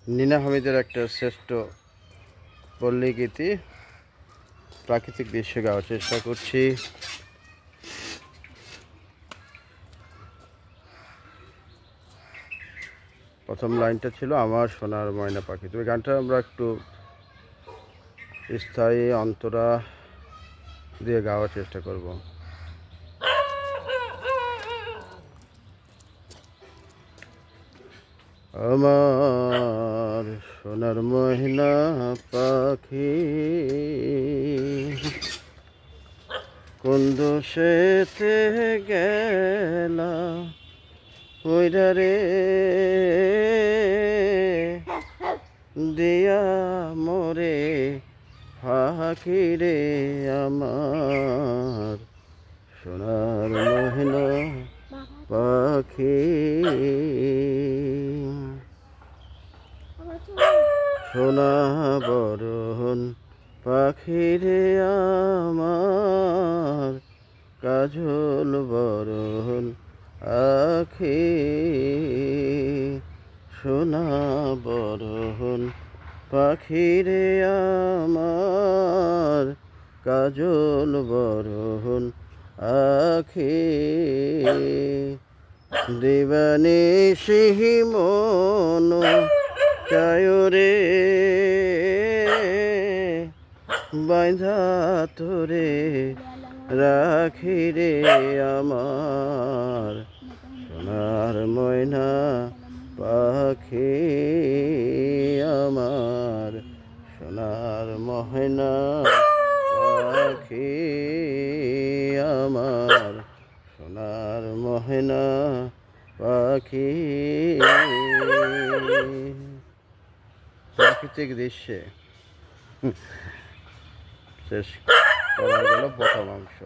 নীনা হামিদের একটা শ্রেষ্ঠ পল্লী গীতি প্রাকৃতিক দৃশ্য গাওয়ার চেষ্টা করছি। প্রথম লাইনটা ছিল আমার সোনার ময়না পাখি। তবে গানটা আমরা একটু স্থায়ী অন্তরা দিয়ে গাওয়ার চেষ্টা করব। আমার সোনার ময়না পাখি কোন দোষেতে গেলা ওইরা রে দিয়া মোরে পাখি রে আমার সোনার ময়না পাখি সোনা বরণ পাখি রে আমার কাজল বরণ আখি সোনা বরণ পাখি রে আমার কাজল বরণ আখি দিবানিশি মন চায় রে বাঁধা তোরে রাখি রে আমার সোনার ময়না পাখি আমার সোনার ময়না পাখি আমার সোনার ময়না পাখি। প্রাকৃতিক দৃশ্যে শেষ করা গেল প্রথম অংশ।